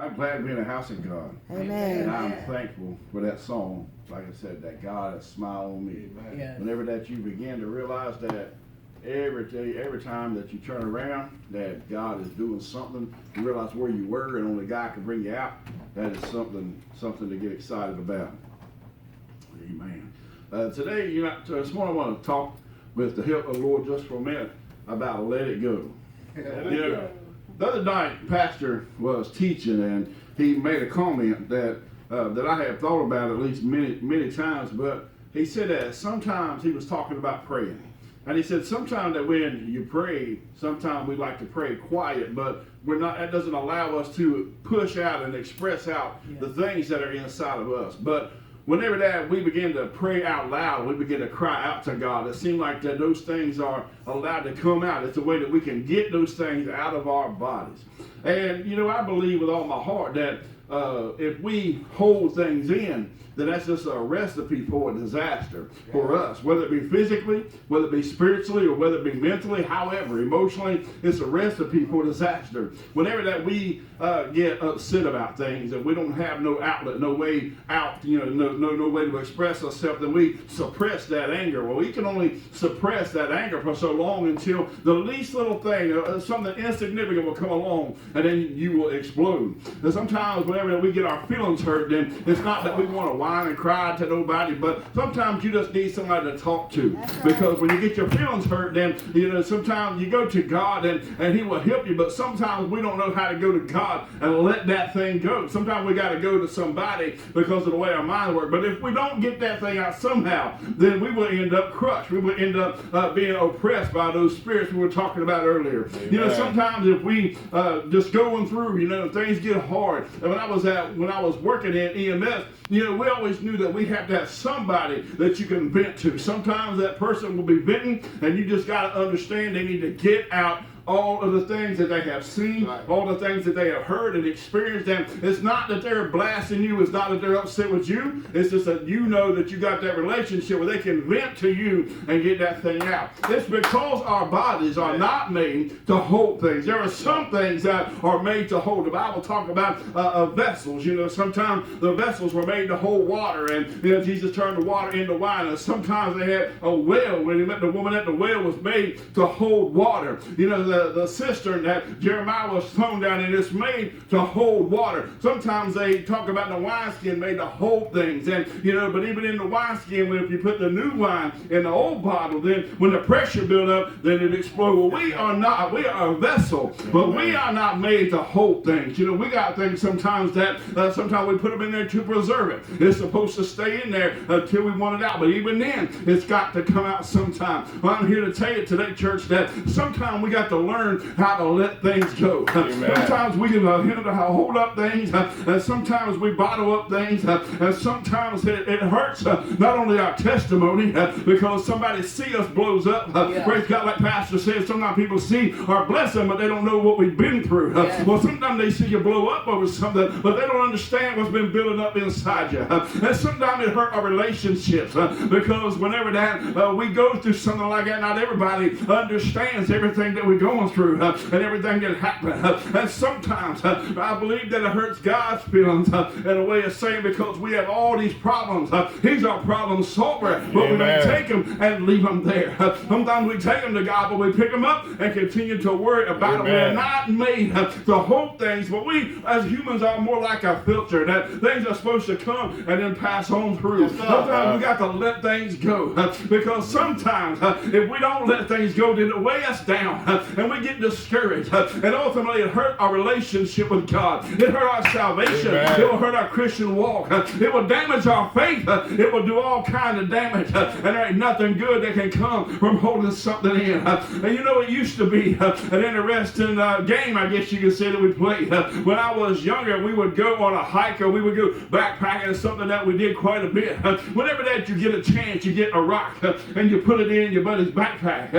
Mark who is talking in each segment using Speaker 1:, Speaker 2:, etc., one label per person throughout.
Speaker 1: I'm glad to be in the house of God.
Speaker 2: Amen.
Speaker 1: And I'm thankful for that song. Like I said, that God has smiled on me.
Speaker 3: Yes.
Speaker 1: Whenever that you begin to realize that every day, every time that you turn around, that God is doing something, you realize where you were and only God can bring you out. That is something to get excited about. Amen. Today, this morning I want to talk with the help of the Lord just for a minute about let it go. The other night, Pastor was teaching, and he made a comment that I have thought about at least many times. But he said that sometimes he was talking about praying, and he said sometimes that when you pray, sometimes we like to pray quiet, but we're not. That doesn't allow us to push out and express out the things that are inside of us. But whenever that we begin to pray out loud, we begin to cry out to God. It seems like that those things are allowed to come out. It's a way that we can get those things out of our bodies. And I believe with all my heart that if we hold things in, then that's just a recipe for a disaster for us, whether it be physically, whether it be spiritually, or whether it be mentally, however, emotionally, it's a recipe for disaster. Whenever that we get upset about things and we don't have no outlet, no way out, no way to express ourselves, then we suppress that anger. Well, we can only suppress that anger for so long until the least little thing, something insignificant will come along, and then you will explode. And sometimes whenever we get our feelings hurt, then it's not that we want to whine and cry to nobody, but sometimes you just need somebody to talk to. Because when you get your feelings hurt, then sometimes you go to God and He will help you, but sometimes we don't know how to go to God and let that thing go. Sometimes we got to go to somebody because of the way our mind works. But if we don't get that thing out somehow, then we will end up crushed. We will end up being oppressed by those spirits we were talking about earlier.
Speaker 4: Amen.
Speaker 1: Sometimes if we just going through, things get hard. And when I was working in EMS, we always knew that we have to have somebody that you can vent to. Sometimes that person will be venting, and you just got to understand they need to get out all of the things that they have seen, all the things that they have heard and experienced. And it's not that they're blasting you, it's not that they're upset with you, it's just that you know that you got that relationship where they can vent to you and get that thing out. It's because our bodies are not made to hold things. There are some things that are made to hold. The Bible talks about vessels. Sometimes the vessels were made to hold water, and Jesus turned the water into wine. And sometimes they had a well. When he met the woman at the well, was made to hold water. The cistern that Jeremiah was thrown down in, it's made to hold water. Sometimes they talk about the wineskin made to hold things, and but even in the wineskin, if you put the new wine in the old bottle, then when the pressure build up, then it explodes. Well, we are a vessel, but we are not made to hold things. We got things sometimes that sometimes we put them in there to preserve it. It's supposed to stay in there until we want it out, but even then, it's got to come out sometime. Well, I'm here to tell you today, church, that sometimes we got to learn how to let things go. Sometimes we can hold up things, and sometimes we bottle up things, and sometimes it hurts not only our testimony, because somebody see us blows up. Praise God, like Pastor said, sometimes people see our blessing, but they don't know what we've been through. Well, sometimes they see you blow up over something, but they don't understand what's been building up inside you. And sometimes it hurt our relationships, because whenever that we go through something like that, not everybody understands everything that we go through and everything that happened. And sometimes I believe that it hurts God's feelings in a way of saying, because we have all these problems. He's our problem solver, but we don't take him and leave him there. Sometimes we take him to God, but we pick him up and continue to worry about it. We're not made to hold things, but we as humans are more like a filter, that things are supposed to come and then pass on through. Sometimes we got to let things go, because sometimes if we don't let things go, then it weigh us down. And we get discouraged, and ultimately it hurt our relationship with God. It hurt our salvation. Amen. It will hurt our Christian walk. It will damage our faith. It will do all kinds of damage, and there ain't nothing good that can come from holding something in. And it used to be an interesting game, I guess you could say, that we played. When I was younger, we would go on a hike, or we would go backpacking, something that we did quite a bit. Whenever that you get a chance, you get a rock and you put it in your buddy's backpack.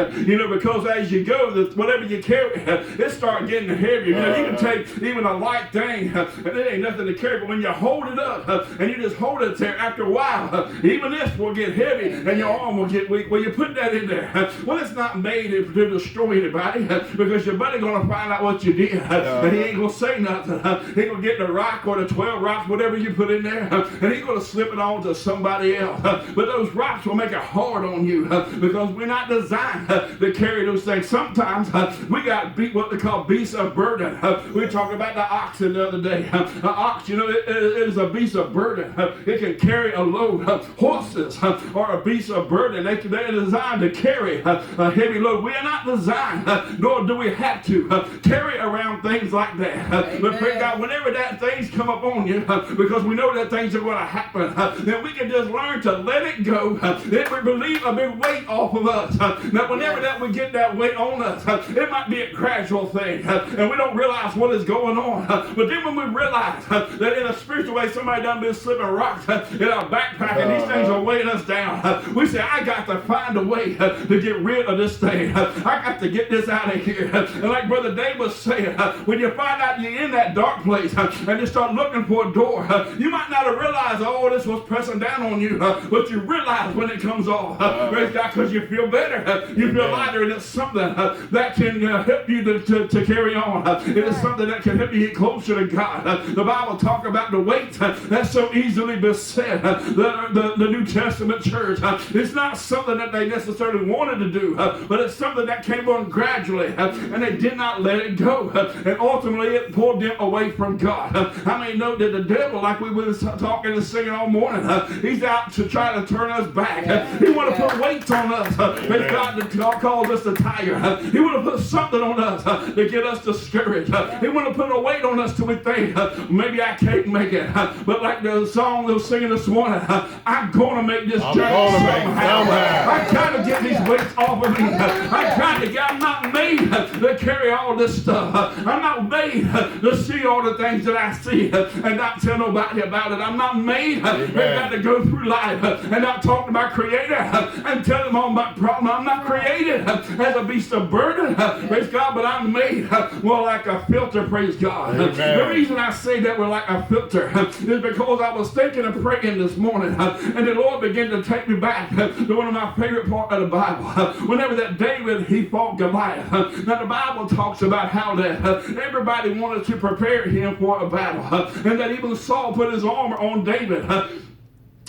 Speaker 1: Because as you go, whatever whatever you carry, it starts getting heavier. You know, you can take even a light thing, and it ain't nothing to carry, but when you hold it up, and you just hold it there, after a while, even this will get heavy, and your arm will get weak. Well, you put that in there. Well, it's not made to destroy anybody, because your buddy going to find out what you did, and he ain't going to say nothing. He going to get the rock or the 12 rocks, whatever you put in there, and he's going to slip it on to somebody else. But those rocks will make it hard on you, because we're not designed to carry those things. Sometimes we got what they call beasts of burden. We were talking about the oxen the other day. An ox, you know, it is a beast of burden. It can carry a load. Horses are a beast of burden. They're designed to carry a heavy load. We are not designed, nor do we have to carry around things like that. But pray God, whenever that things come up on you, because we know that things are going to happen, then we can just learn to let it go. It would relieve a big weight off of us. Now, whenever that we get that weight on us, it might be a gradual thing, and we don't realize what is going on. But then when we realize that in a spiritual way, somebody done been slipping rocks in our backpack, and these things are weighing us down, we say, I got to find a way to get rid of this thing. I got to get this out of here. And like Brother Dave was saying, when you find out you're in that dark place and you start looking for a door, you might not have realized all this was pressing down on you, but you realize when it comes off. Praise God, because you feel better. You feel lighter, and it's something that can help you to carry on. It is something that can help you get closer to God. The Bible talks about the weight that's so easily beset the New Testament church. It's not something that they necessarily wanted to do, but it's something that came on gradually, and they did not let it go. And ultimately, it pulled them away from God. How many know that the devil, like we were talking and singing all morning, he's out to try to turn us back. He want to put weights on us that God calls us to tire. He want to put something on us to get us discouraged. He want to put a weight on us till we think, maybe I can't make it. But like the song they were singing this morning, I'm going to make this journey somehow. I got to get these weights off of me. I'm not made to carry all this stuff. I'm not made to see all the things that I see and not tell nobody about it. I'm not made to go through life and not talk to my Creator and tell him all my problems. I'm not created as a beast of burden, praise God, but I'm made more like a filter, praise God. Amen. The reason I say that we're like a filter is because I was thinking and praying this morning, and the Lord began to take me back to one of my favorite parts of the Bible. Whenever that David, he fought Goliath. Now the Bible talks about how that everybody wanted to prepare him for a battle, and that even Saul put his armor on David.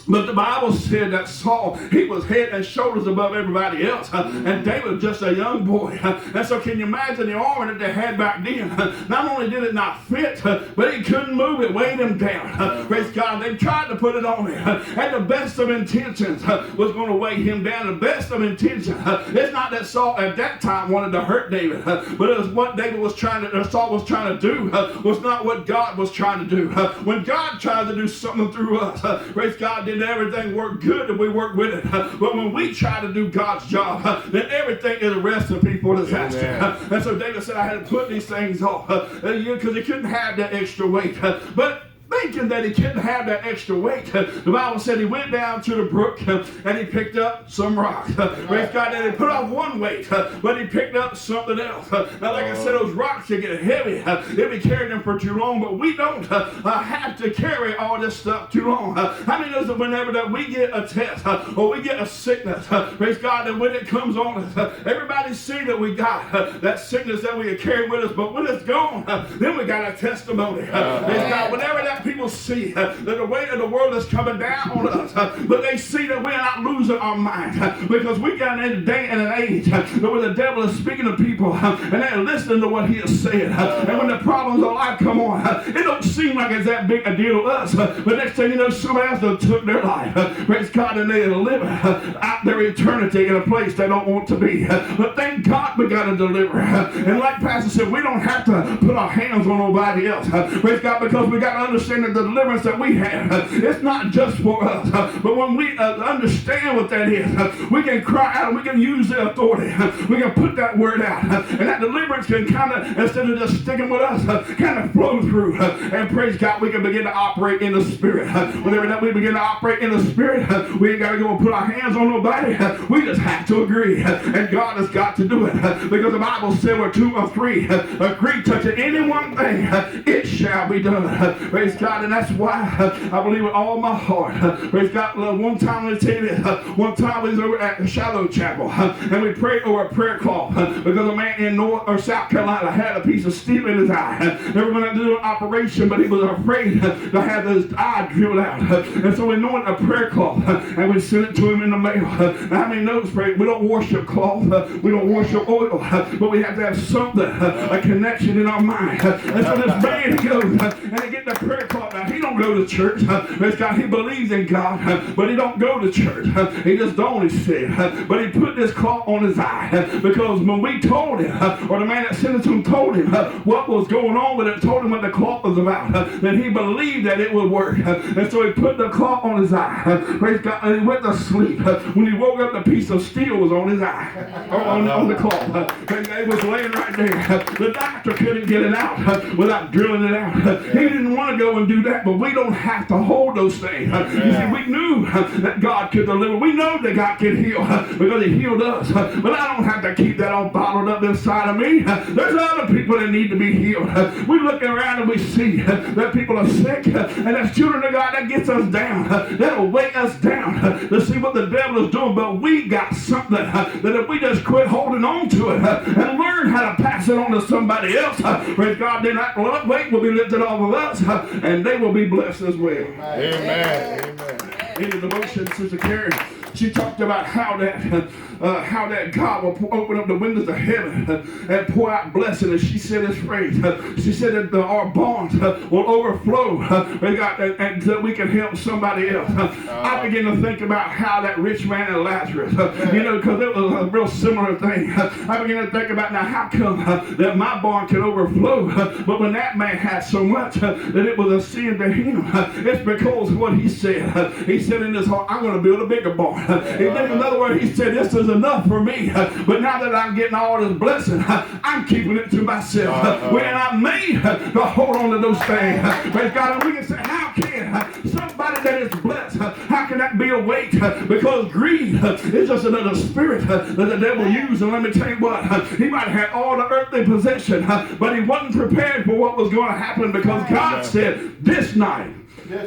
Speaker 1: But the Bible said that Saul, he was head and shoulders above everybody else. And David was just a young boy. And so can you imagine the armor that they had back then? Not only did it not fit, but he couldn't move it, weighed him down. Praise God. They tried to put it on him. And the best of intentions was going to weigh him down. The best of intentions. It's not that Saul at that time wanted to hurt David, but it was what David was trying to, Saul was trying to do, was not what God was trying to do. When God tries to do something through us, praise God, then everything work good and we work with it. But when we try to do God's job, then everything is a recipe for disaster. And so David said, I had to put these things off because he couldn't have that extra weight. But thinking that he couldn't have that extra weight, the Bible said he went down to the brook and he picked up some rocks. Praise God, that he put off one weight, but he picked up something else. Now, like I said, those rocks can get heavy if we carry them for too long, but we don't have to carry all this stuff too long. How many knows that whenever that we get a test or we get a sickness, praise God, that when it comes on us, everybody see that we got that sickness that we carry with us, but when it's gone, then we got a testimony. Praise God, whenever that people see that the weight of the world is coming down on us, but they see that we're not losing our mind, because we got in a day and an age where the devil is speaking to people and they're listening to what he is saying, and when the problems of life come on, it don't seem like it's that big a deal to us, but next thing you know, somebody else done took their life, praise God, and they're living out their eternity in a place they don't want to be. But thank God we got to deliver, and like Pastor said, we don't have to put our hands on nobody else, praise God, because we got to understand understand that the deliverance that we have, it's not just for us. But when we understand what that is, we can cry out and we can use the authority. We can put that word out. And that deliverance can kind of, instead of just sticking with us, kind of flow through. And praise God, we can begin to operate in the Spirit. Whenever that we begin to operate in the Spirit, we ain't got to go and put our hands on nobody. We just have to agree. And God has got to do it. Because the Bible said where 2 or 3 agree touching any one thing, it shall be done. Praise God. And that's why I believe with all my heart. Praise God. One time, let's say this. One time we was over at the Shallow Chapel. And we prayed over a prayer call. Because a man in North or South Carolina had a piece of steel in his eye. They were going to do an operation, but he was afraid to have his eye drilled out. And so we anointed a prayer cloth. And we sent it to him in the mail. Now, how many knows, pray? We don't worship cloth. We don't worship oil. But we have to have something, a connection in our mind. And so this man goes and they get the prayer cloth. Now, he don't go to church. Praise God. He believes in God, but he don't go to church. He just don't, he said. But he put this cloth on his eye because when we told him, or the man that sent it to him told him what was going on with it, told him what the cloth was about, then he believed that it would work. And so he put the cloth on his eye. Praise God. And he went to sleep. When he woke up, the piece of steel was on his eye, on the cloth. And it was laying right there. The doctor couldn't get it out without drilling it out. He didn't want to go and do that, but we don't have to hold those things. You see, we knew that God could deliver. We know that God can heal because he healed us. But I don't have to keep that all bottled up inside of me. There's other people that need to be healed. We look around and we see that people are sick, and as children of God, that gets us down. That'll weigh us down to see what the devil is doing. But we got something that if we just quit holding on to it and learn how to pass it on to somebody else, praise God, then that weight will be lifted off of us, and they will be blessed as well.
Speaker 2: Amen. Amen.
Speaker 1: In the devotion, Sister Carrie, she talked about how that God will open up the windows of heaven and pour out blessing. And she said this phrase. She said that our barns will overflow and that we can help somebody else. I began to think about how that rich man and Lazarus, because it was a real similar thing. I began to think about now how come that my barn can overflow, but when that man had so much that it was a sin to him, it's because of what he said. He said in his heart, I'm going to build a bigger barn. In other words, he said, this is enough for me. But now that I'm getting all this blessing, I'm keeping it to myself. We're not made to hold on to those things. Praise God. And we can say, how can somebody that is blessed, how can that be a weight? Because greed is just another spirit that the devil used. And let me tell you what, he might have had all the earthly possession, but he wasn't prepared for what was going to happen because God said, this night,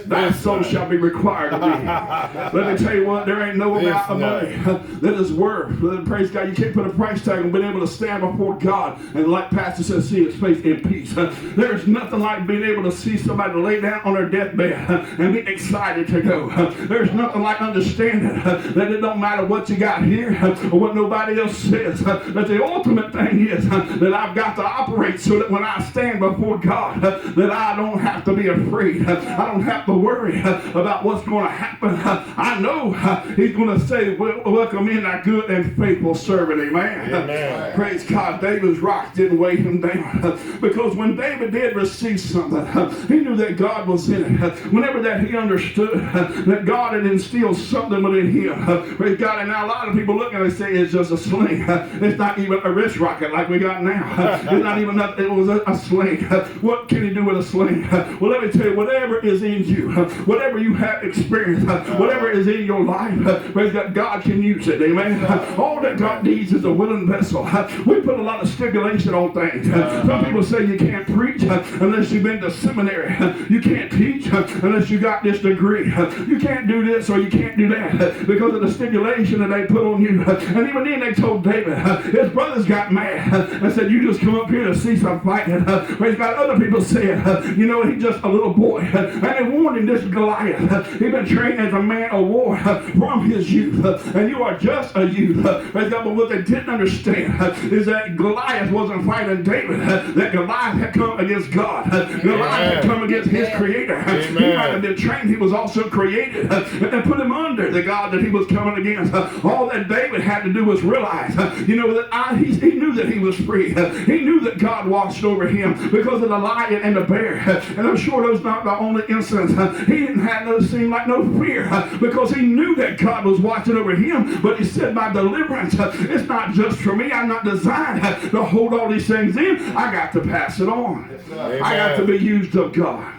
Speaker 1: thy soul shall be required of thee. Let me tell you what, there ain't no amount of money that is worth. Praise God, you can't put a price tag on being able to stand before God and, like Pastor says, see his face in peace. There is nothing like being able to see somebody lay down on their deathbed and be excited to go. There's nothing like understanding that it don't matter what you got here or what nobody else says. That the ultimate thing is that I've got to operate so that when I stand before God, that I don't have to be afraid. I don't have to worry about what's going to happen. I know he's going to say, welcome in our good and faithful servant. Amen. Amen. Praise God. David's rock didn't weigh him down because when David did receive something, he knew that God was in it. Whenever that he understood that God had instilled something within him. Praise God. And now a lot of people look and they say it's just a sling. It's not even a wrist rocket like we got now. It's not even it was a sling. What can he do with a sling? Well, let me tell you, whatever is in you, whatever you have experienced, whatever is in your life, praise God, God can use it. Amen. All that God needs is a willing vessel. We put a lot of stipulation on things. Some people say you can't preach unless you've been to seminary. You can't teach unless you got this degree. You can't do this or you can't do that because of the stipulation that they put on you. And even then they told David, his brothers got mad and said, you just come up here to see some fighting. Praise God. Other people said, he's just a little boy. And they warned him, this Goliath, he'd been trained as a man of war from his youth, and you are just a youth. But what they didn't understand is that Goliath wasn't fighting David, that Goliath had come against God. Goliath had come against his creator. He might have been trained, he was also created, and put him under the God that he was coming against. All that David had to do was realize, that he knew that he was free. He knew that God watched over him because of the lion and the bear. And I'm sure those not the only incidents. He didn't have seem like no fear because he knew that God was watching over him. But he said, my deliverance, it's not just for me. I'm not designed to hold all these things in. I got to pass it on. I got to be used of God.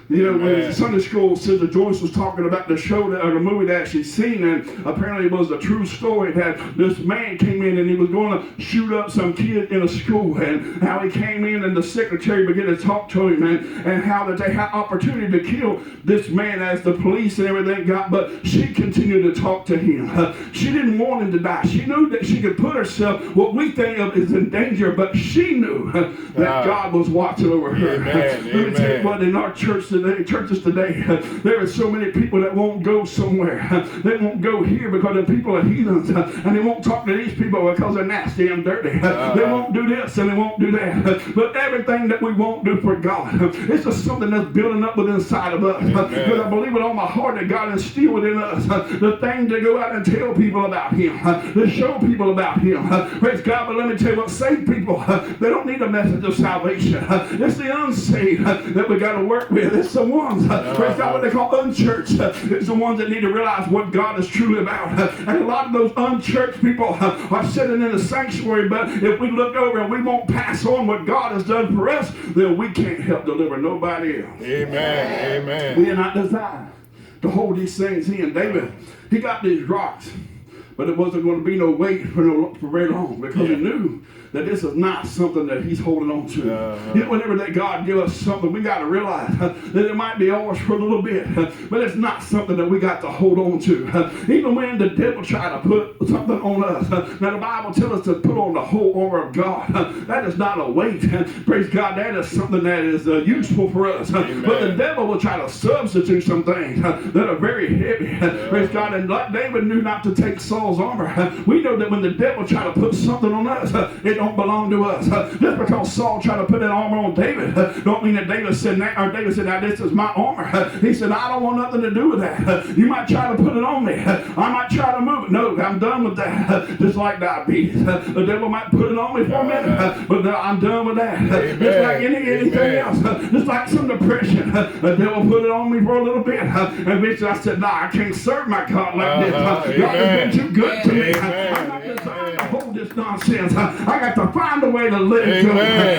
Speaker 1: When Sunday school, Sister Joyce was talking about the show or the movie that she'd seen, and apparently it was a true story that this man came in and he was going to shoot up some kid in a school, and how he came in and the secretary began to talk to him, and how that they had opportunity to kill this man as the police and everything got, but she continued to talk to him. She didn't want him to die. She knew that she could put herself, what we think of is in danger, but she knew that God was watching over her. Let me tell you what, in our churches today, there are so many people that won't go somewhere. They won't go here because the people are heathens, and they won't talk to these people because they're nasty and dirty. They won't do this and they won't do that. But everything that we won't do for God, it's just something that's building up within inside of us. Because I believe with all my heart that God instilled within us the thing to go out and tell people about Him, to show people about Him. Praise God. But let me tell you what, saved people, they don't need a message of salvation. It's the unsaved that we got to work with. It's the ones, praise God, what they call unchurched. It's the ones that need to realize what God is truly about. And a lot of those unchurched people are sitting in the sanctuary, but if we look over and we won't pass on what God has done for us, then we can't help deliver nobody else.
Speaker 2: Amen. Amen.
Speaker 1: We are not designed to hold these things in. David, he got these rocks, but it wasn't going to be no weight for very long, because he knew that this is not something that he's holding on to. Whenever that God give us something, we got to realize that it might be ours for a little bit, but it's not something that we got to hold on to. Even when the devil try to put something on us, now the Bible tells us to put on the whole armor of God. That is not a weight. Praise God, that is something that is useful for us. But the devil will try to substitute some things that are very heavy. Praise God, and like David knew not to take Saul's armor, we know that when the devil try to put something on us, it don't belong to us. Just because Saul tried to put that armor on David, don't mean that David said, now this is my armor. He said, I don't want nothing to do with that. You might try to put it on me. I might try to move it. No, I'm done with that. Just like diabetes. The devil might put it on me for a minute, but no, I'm done with that. Just like anything else. Just like some depression. The devil put it on me for a little bit. And eventually I said, I can't serve my God like this. God has been too good to me. I'm not designed to hold this nonsense. I got to find a way to let it go.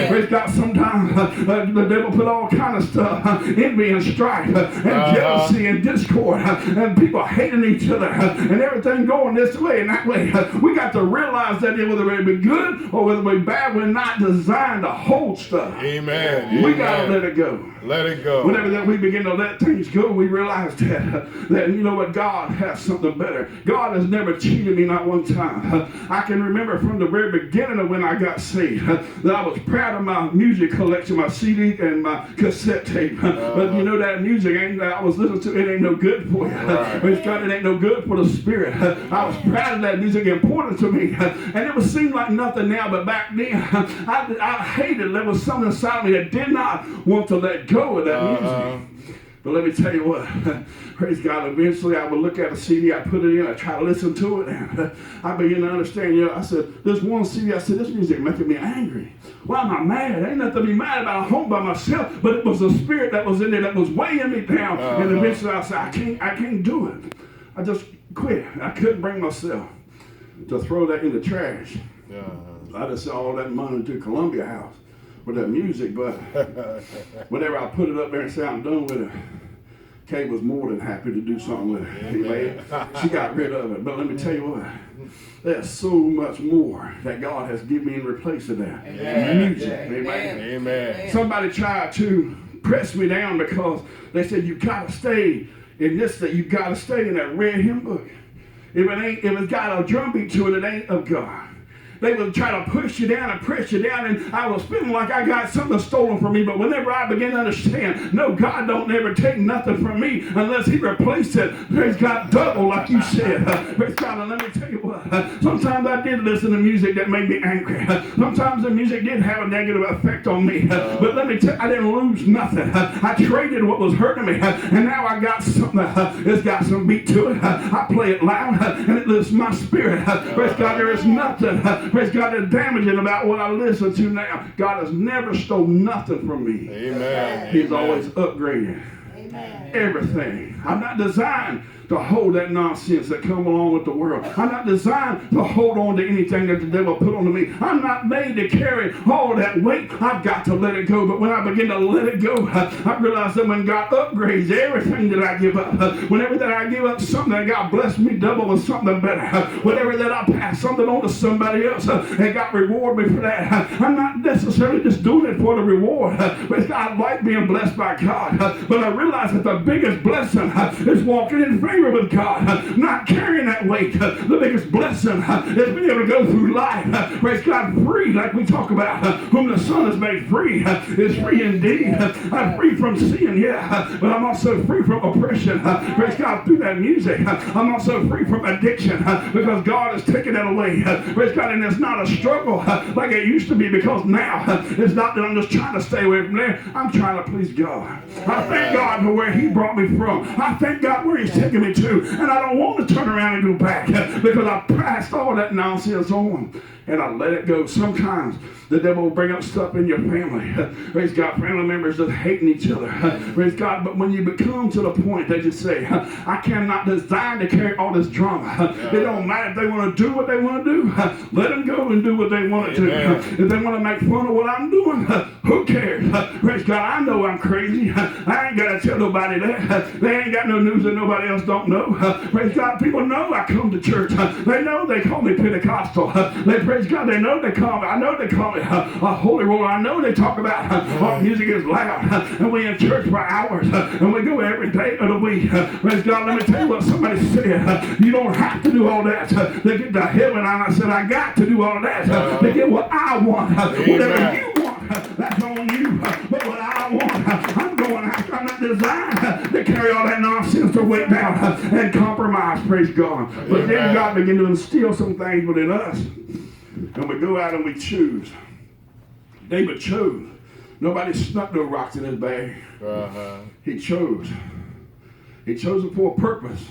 Speaker 1: Praise God. Sometimes the devil put all kind of stuff, envy and strife and jealousy and discord and people hating each other and everything going this way and that way. We got to realize that whether it be good or whether it be bad, we're not designed to hold stuff.
Speaker 2: Amen.
Speaker 1: We got to let it go.
Speaker 2: Let it go.
Speaker 1: Whenever that we begin to let things go, we realize that you know what, God has something better. God has never cheated me not one time. I can remember from the very beginning of when I got saved that I was proud of my music collection, my CD and my cassette tape. But you know that music I was listening to, it ain't no good for you. Praise God, it ain't no good for the spirit. I was proud of that music, important to me. And it would seem like nothing now, but back then I hated, there was something inside me that did not want to let go of that music. But let me tell you what, praise God, eventually I would look at a CD, I put it in, I try to listen to it, and I begin to understand, I said, there's one CD, I said, this music making me angry. Why am I mad? Ain't nothing to be mad about. I'm home by myself, but it was the spirit that was in there that was weighing me down, and eventually I said, I can't do it. I just quit. I couldn't bring myself to throw that in the trash. I just sent all that money to Columbia House with that music, but whenever I put it up there and said I'm done with it, Kay was more than happy to do something with it. Amen. She got rid of it. But let me tell you what, there's so much more that God has given me in replace of that. Music. Amen. Amen. Somebody tried to press me down because they said you gotta stay in this, that you gotta stay in that red hymn book. If it's got a drum beat to it, it ain't of God. They would try to push you down and press you down, and I was feeling like I got something stolen from me. But whenever I began to understand, no, God don't ever take nothing from me unless he replaced it. Praise God, double, like you said. Praise God, and let me tell you what, sometimes I did listen to music that made me angry. Sometimes the music did have a negative effect on me. But let me tell you, I didn't lose nothing. I traded what was hurting me, and now I got something that's got some beat to it. I play it loud, and it lifts my spirit. Praise God, there is nothing, praise God, that's damaging about what I listen to now. God has never stole nothing from me.
Speaker 2: Amen.
Speaker 1: He's always upgraded everything. I'm not designed to hold that nonsense that come along with the world. I'm not designed to hold on to anything that the devil put onto me. I'm not made to carry all that weight. I've got to let it go. But when I begin to let it go, I realize that when God upgrades everything that I give up, whenever that I give up something that God blessed me double with something better, whenever that I pass something on to somebody else and God reward me for that, I'm not necessarily just doing it for the reward. But I like being blessed by God. But I realize that the biggest blessing is walking in favor with God, not carrying that weight. The biggest blessing is being able to go through life, praise God, free, like we talk about. Whom the Son has made free is free indeed. I'm free from sin, yeah, but I'm also free from oppression, praise God, through that music. I'm also free from addiction because God has taken that away, praise God, and it's not a struggle like it used to be, because now it's not that I'm just trying to stay away from there. I'm trying to please God. I thank God for where he brought me from. I thank God where he's taken me to, and I don't want to turn around and go back because I passed all that nonsense on and I let it go. Sometimes the devil will bring up stuff in your family. Praise God, family members just hating each other. Praise God, but when you become to the point that you say, I cannot design to carry all this drama. It don't matter if they want to do what they want to do. Let them go and do what they want to do. If they want to make fun of what I'm doing, who cares? Praise God, I know I'm crazy. I ain't got to tell nobody that. They ain't got no news that nobody else don't know. Praise God, people know I come to church. They know they call me Pentecostal. They praise God, they know they call me. I know they call me a holy roller. I know they talk about our music is loud, and we in church for hours, and we go every day of the week. Praise God, let me tell you what somebody said. You don't have to do all that to get to heaven. And I said, I got to do all of that to get what I want. Whatever you want, that's on you. But what I want, I'm going after. I'm not designed to carry all that nonsense or weight down and compromise, praise God. But then God began to instill some things within us. And we go out and we choose. David chose. Nobody snuck no rocks in his bag. He chose. He chose it for a purpose.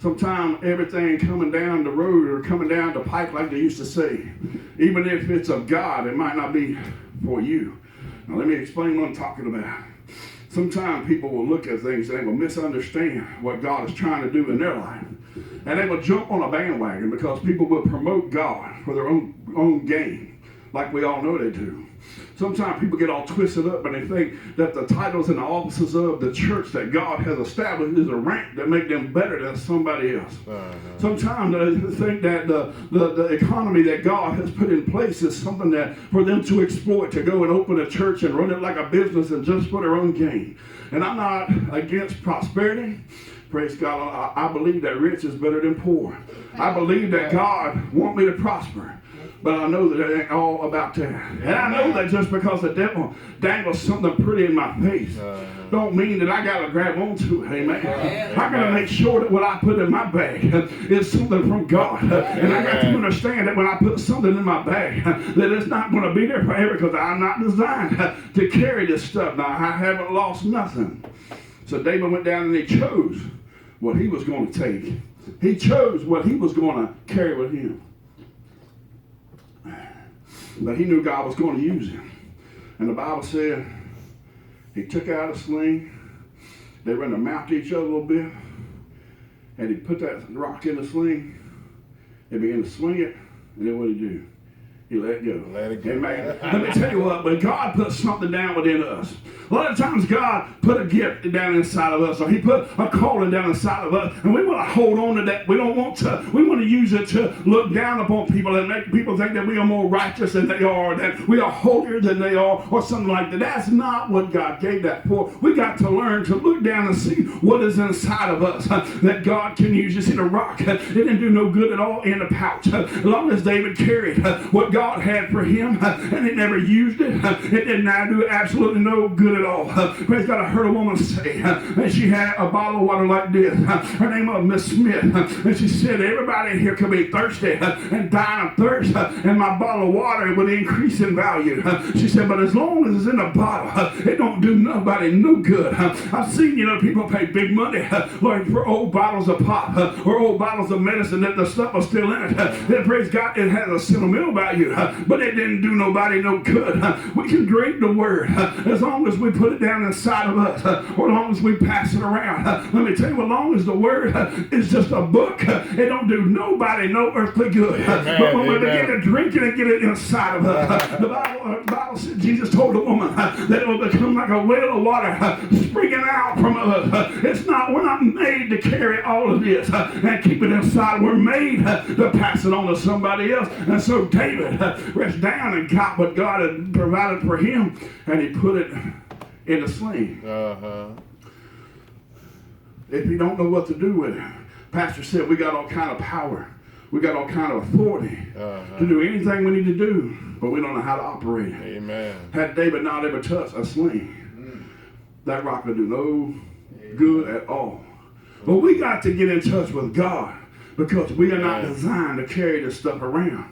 Speaker 1: Sometimes everything coming down the road or coming down the pipe, like they used to say, even if it's of God, it might not be for you. Now let me explain what I'm talking about. Sometimes people will look at things and they will misunderstand what God is trying to do in their life. And they will jump on a bandwagon because people will promote God for their own gain, like we all know they do. Sometimes people get all twisted up and they think that the titles and the offices of the church that God has established is a rank that make them better than somebody else. Sometimes they think that the economy that God has put in place is something that for them to exploit, to go and open a church and run it like a business and just for their own gain. And I'm not against prosperity. Praise God. I believe that rich is better than poor. I believe that God wants me to prosper. But I know that it ain't all about that. And I know that just because the devil dangles something pretty in my face don't mean that I got to grab onto it. Amen. I got to make sure that what I put in my bag is something from God. And I got to understand that when I put something in my bag, that it's not going to be there forever because I'm not designed to carry this stuff. Now, I haven't lost nothing. So David went down and he chose what he was going to take. He chose what he was going to carry with him. But he knew God was going to use him. And the Bible said he took out a sling. They ran their mouth to each other a little bit. And he put that rock in the sling. They began to swing it. And then what did he do? He let it go.
Speaker 2: Let it go.
Speaker 1: Amen. Let me tell you what, when God puts something down within us, A lot of times God put a gift down inside of us, or he put a calling down inside of us, and we want to hold on to that. We want to use it to look down upon people and make people think that we are more righteous than they are, that we are holier than they are, or something like that. That's not what God gave that for. We got to learn to look down and see what is inside of us that God can use. You see, the rock, it didn't do no good at all in the pouch. As long as David carried what God had for him, and he never used it, it did not do absolutely no good at all. Praise God, I heard a woman say that she had a bottle of water like this. Her name was Miss Smith, and she said, everybody in here could be thirsty and die of thirst, and my bottle of water would increase in value. She said, but as long as it's in a bottle, it don't do nobody no good. I've seen, people pay big money like for old bottles of pop or old bottles of medicine that the stuff was still in it. Then praise God, it has a sentimental value, but it didn't do nobody no good. We can drink the word as long as we put it down inside of us, or as long as we pass it around. Let me tell you, as long as the word is just a book, it don't do nobody no earthly good.
Speaker 2: Amen,
Speaker 1: but when we
Speaker 2: amen.
Speaker 1: begin to drink it and get it inside of us, the Bible said, Jesus told the woman that it will become like a well of water springing out from us. We're not made to carry all of this and keep it inside. We're made to pass it on to somebody else. And so David reached down and got what God had provided for him, and he put it in a sling. If you don't know what to do with it, Pastor said we got all kind of power. We got all kind of authority to do anything we need to do, but we don't know how to operate it.
Speaker 2: Amen.
Speaker 1: Had David not ever touched a sling, that rock would do no good at all. But we got to get in touch with God, because we are not designed to carry this stuff around.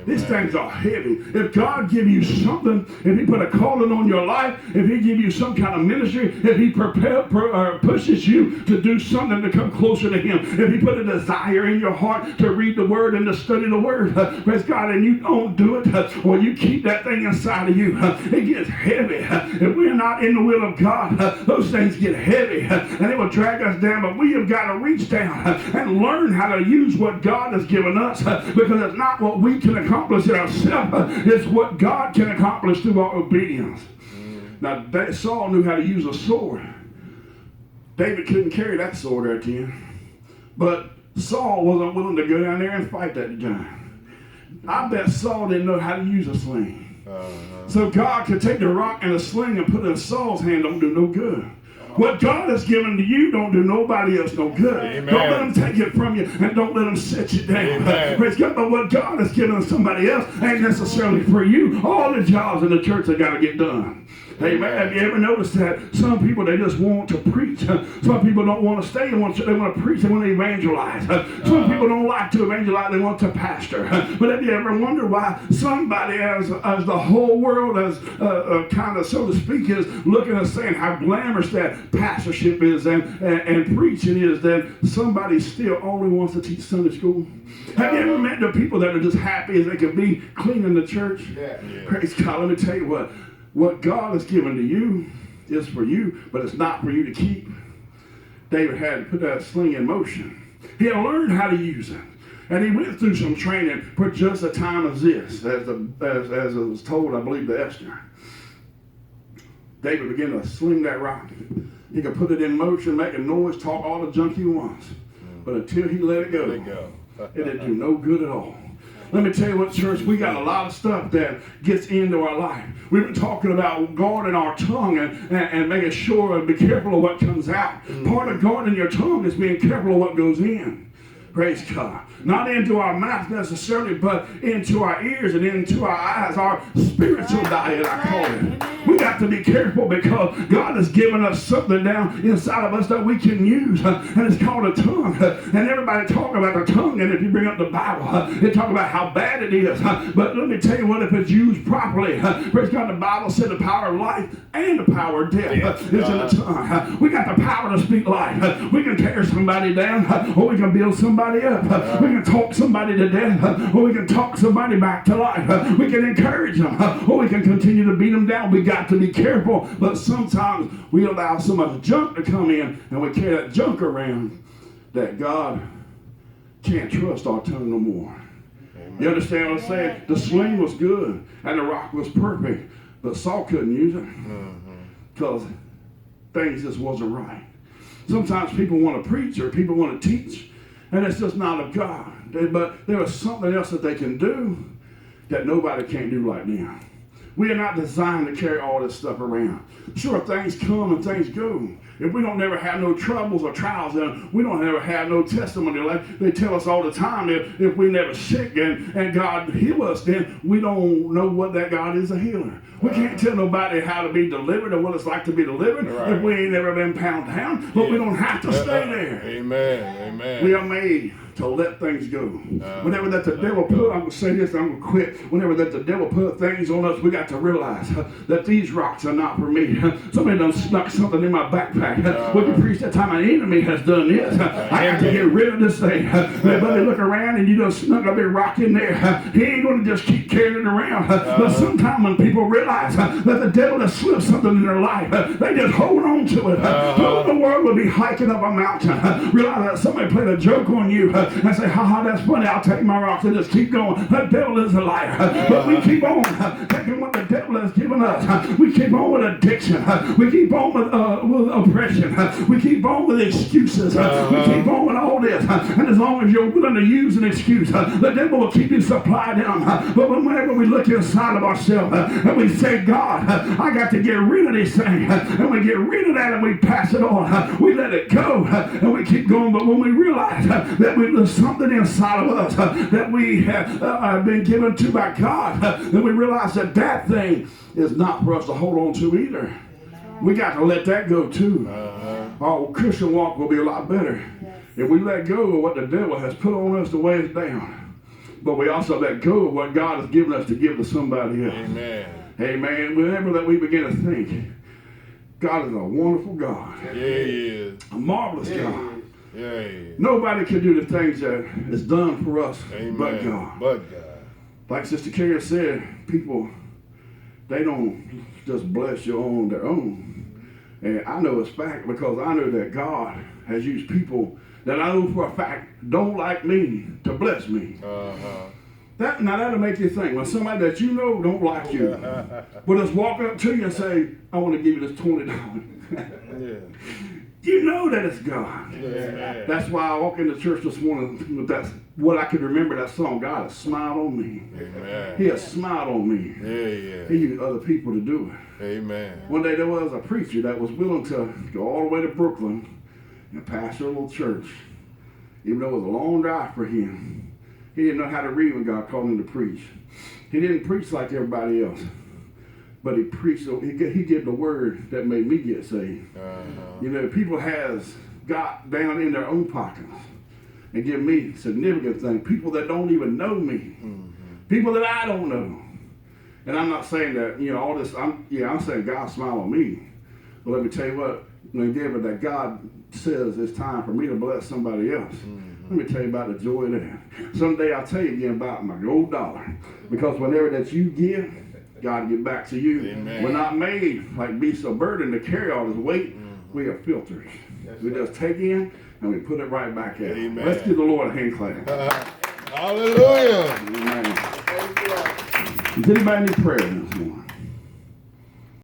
Speaker 1: These things are heavy. If God give you something, if he put a calling on your life, if he give you some kind of ministry, if he pushes you to do something to come closer to him, if he put a desire in your heart to read the word and to study the word, praise God, and you don't do it, or you keep that thing inside of you, it gets heavy. If we're not in the will of God, those things get heavy, and it will drag us down. But we have got to reach down and learn how to use what God has given us, because it's not what we can accomplish it ourselves. It's what God can accomplish through our obedience. Now, Saul knew how to use a sword. David couldn't carry that sword there at the end. But Saul wasn't willing to go down there and fight that giant. I bet Saul didn't know how to use a sling. So God could take the rock and a sling and put it in Saul's hand. Don't do no good. What God has given to you don't do nobody else no good.
Speaker 2: Amen.
Speaker 1: Don't let them take it from you, and don't let them set you down. Praise God. But what God has given somebody else ain't necessarily for you. All the jobs in the church have got to get done. Amen. Have you ever noticed that some people, they just want to preach? Some people don't want to stay. They want to preach. They want to evangelize. Some people don't like to evangelize. They want to pastor. But have you ever wondered why somebody, as the whole world, as kind of, so to speak, is looking and saying how glamorous that pastorship is and preaching is, that somebody still only wants to teach Sunday school? Have you ever met the people that are just happy as they can be cleaning the church? Praise God. Let me tell you what God has given to you is for you, but it's not for you to keep. David had to put that sling in motion. He had learned how to use it. And he went through some training for just a time as this, as it was told, I believe, to Esther. David began to sling that rock. He could put it in motion, make a noise, talk all the junk he wants. But until he let it go, it didn't do no good at all. Let me tell you what, church, we got a lot of stuff that gets into our life. We've been talking about guarding our tongue and making sure and be careful of what comes out. Part of guarding your tongue is being careful of what goes in. Praise God. Not into our mouth necessarily, but into our ears and into our eyes, our spiritual diet, I call it. We got to be careful, because God has given us something down inside of us that we can use, and it's called a tongue. And everybody talk about the tongue, and if you bring up the Bible, they talk about how bad it is. But let me tell you what, if it's used properly, praise God, the Bible said the power of life and the power of death is in the tongue. We got the power to speak life. We can tear somebody down, or we can build somebody up. We can talk somebody to death, or we can talk somebody back to life. We can encourage them, or we can continue to beat them down. We got to be careful, but sometimes we allow so much junk to come in, and we carry that junk around that God can't trust our tongue no more. Amen. You understand what I'm saying? The sling was good, and the rock was perfect, but Saul couldn't use it. because things just wasn't right. Sometimes people want to preach or people want to teach, and it's just not of God. But there is something else that they can do that nobody can do like them. We are not designed to carry all this stuff around. Sure, things come and things go. If we don't never have no troubles or trials, then we don't ever have no testimony. Like they tell us all the time, if we never sick and God heal us, then we don't know what that God is a healer. We can't tell nobody how to be delivered or what it's like to be delivered if we ain't never been pound down. But we don't have to stay there.
Speaker 2: Amen. Amen.
Speaker 1: We are made to let things go. Whenever that the devil put, I'm going to say this, I'm going to quit. Whenever that the devil put things on us, we got to realize that these rocks are not for me. Somebody done snuck something in my backpack. When you preach that time, an enemy has done this. I have to get rid of this thing. Everybody look around and you done snuck a big rock in there. He ain't going to just keep carrying it around. But sometimes when people realize that the devil has slipped something in their life, they just hold on to it. The world will be hiking up a mountain. Realize that somebody played a joke on you. And say, ha, that's funny, I'll take my rocks and just keep going. The devil is a liar. But we keep on taking what the devil has given us. We keep on with addiction. We keep on with oppression. We keep on with excuses. We keep on with all this. And as long as you're willing to use an excuse, the devil will keep you supplied them. But whenever we look inside of ourselves and we say, God, I got to get rid of this thing. And we get rid of that and we pass it on. We let it go and we keep going. But when we realize that there's something inside of us that we have been given to by God, then we realize that that thing is not for us to hold on to either. We got to let that go too. Our Christian walk will be a lot better if we let go of what the devil has put on us to weigh us down. But we also let go of what God has given us to give to somebody else.
Speaker 2: Amen.
Speaker 1: Amen. Whenever that we begin to think, God is a wonderful God.
Speaker 2: Yeah, He is.
Speaker 1: A marvelous God.
Speaker 2: Yeah.
Speaker 1: Nobody can do the things that is done for us but God.
Speaker 2: But God.
Speaker 1: Like Sister Carrie said, people, they don't just bless you on their own. And I know it's fact because I know that God has used people that I know for a fact don't like me to bless me. Now that'll make you think. When somebody that you know don't like you, will just walk up to you and say, I want to give you this $20. You know that it's God. Yeah. That's why I walked into church this morning with that, what I could remember that song, God has smiled on me.
Speaker 2: Amen.
Speaker 1: He has smiled on me.
Speaker 2: Yeah.
Speaker 1: He used other people to do it.
Speaker 2: Amen.
Speaker 1: One day there was a preacher that was willing to go all the way to Brooklyn and pastor a little church. Even though it was a long drive for him. He didn't know how to read when God called him to preach. He didn't preach like everybody else. But he preached, he gave the word that made me get saved. You know, people has got down in their own pockets and give me significant things. People that don't even know me. People that I don't know. And I'm not saying that, you know, all this, I'm saying God smiled on me. But let me tell you what, whenever that God says it's time for me to bless somebody else, let me tell you about the joy of that. Someday I'll tell you again about my gold dollar. Because whenever that you give, God give back to you.
Speaker 2: Amen.
Speaker 1: We're not made like beasts of burden to carry all this weight. We are filters. We just take in and we put it right back out.
Speaker 2: Amen.
Speaker 1: Let's give the Lord a hand clap.
Speaker 2: Hallelujah.
Speaker 1: Amen. Does anybody need prayer?